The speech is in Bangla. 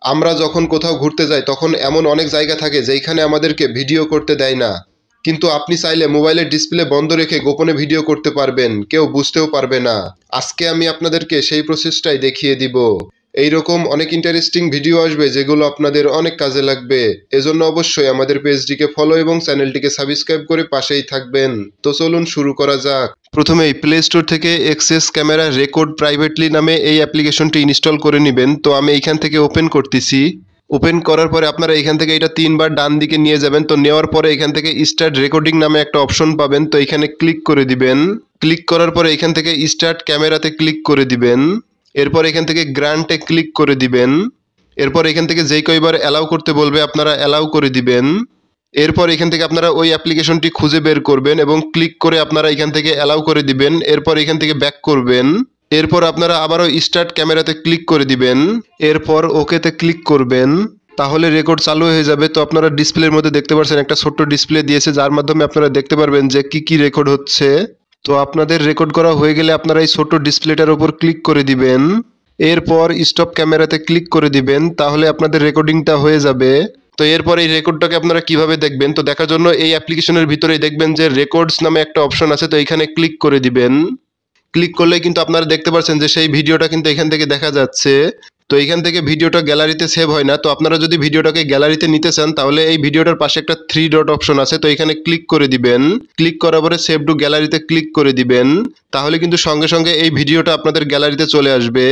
আমরা যখন কোথাও ঘুরতে যাই তখন এমন অনেক জায়গা থাকে যেখানে আমাদেরকে ভিডিও করতে দেয় না, কিন্তু আপনি চাইলে মোবাইলের ডিসপ্লে বন্ধ রেখে গোপনে ভিডিও করতে পারবেন, কেউ বুঝতেও পারবে না। আজকে আমি আপনাদেরকে সেই প্রসেসটাই দেখিয়ে দিব। এইরকম অনেক ইন্টারেস্টিং ভিডিও আসবে যেগুলো আপনাদের অনেক কাজে লাগবে। এজন্য অবশ্যই আমাদের পেজটিকে ফলো এবং চ্যানেলটিকে সাবস্ক্রাইব করে পাশেই থাকবেন। তো চলুন শুরু করা যাক। প্রথমেই প্লে স্টোর থেকে এক্সেস ক্যামেরা রেকর্ড প্রাইভেটলি নামে এই অ্যাপ্লিকেশনটি ইনস্টল করে নেবেন। তো আমি এইখান থেকে ওপেন করতেছি। ওপেন করার পরে আপনারা এখান থেকে এটা 3বার ডান দিকে নিয়ে যাবেন। তো নেওয়ার পরে এখান থেকে স্টার্ট রেকর্ডিং নামে একটা অপশন পাবেন, তো এখানে ক্লিক করে দিবেন। ক্লিক করার পরে এখান থেকে স্টার্ট ক্যামেরাতে ক্লিক করে দিবেন। এরপর এখান থেকে গ্রান্টে ক্লিক করে দিবেন। এরপর এখান থেকে যেই কয়বার অ্যালাউ করতে বলবে আপনারা অ্যালাউ করে দিবেন। এরপর এখান থেকে আপনারা ওই অ্যাপ্লিকেশনটি খুঁজে বের করবেন এবং ক্লিক করে আপনারা এখান থেকে অ্যালাউ করে দিবেন। এরপর এখান থেকে ব্যাক করবেন। এরপর আপনারা আবারও স্টার্ট ক্যামেরাতে ক্লিক করে দিবেন। এরপর ওকেতে ক্লিক করবেন। তাহলে রেকর্ড চালু হয়ে যাবে। তো আপনারা ডিসপ্লের মধ্যে দেখতে পাচ্ছেন একটা ছোট্ট ডিসপ্লে দিয়েছে, যার মাধ্যমে আপনারা দেখতে পারবেন যে কি কি রেকর্ড হচ্ছে। তো আপনাদের রেকর্ড করা হয়ে গেলে আপনারা এই ছোট ডিসপ্লেটার উপর ক্লিক করে দিবেন। এরপর স্টপ ক্যামেরাতে ক্লিক করে দিবেন। তাহলে আপনাদের রেকর্ডিংটা হয়ে যাবে। তো এরপর এই রেকর্ডটাকে আপনারা কিভাবে দেখবেন, তো দেখার জন্য এই অ্যাপ্লিকেশনের ভিতরেই দেখবেন যে রেকর্ডস নামে একটা অপশন আছে, তো এখানে ক্লিক করে দিবেন। ক্লিক করলে কিন্তু আপনারা দেখতে পাচ্ছেন যে সেই ভিডিওটা কিন্তু এখান থেকে দেখা যাচ্ছে। তো এখান থেকে ভিডিওটা গ্যালারিতে সেভ হয় না। তো আপনারা যদি ভিডিওটাকে গ্যালারিতে নিতে চান তাহলে এই ভিডিওটার পাশে একটা 3 ডট অপশন আছে, তো এখানে ক্লিক করে দিবেন। ক্লিক করার পরে সেভ টু গ্যালারিতে ক্লিক করে দিবেন। তাহলে কিন্তু সঙ্গে সঙ্গে এই ভিডিওটা আপনাদের গ্যালারিতে চলে আসবে।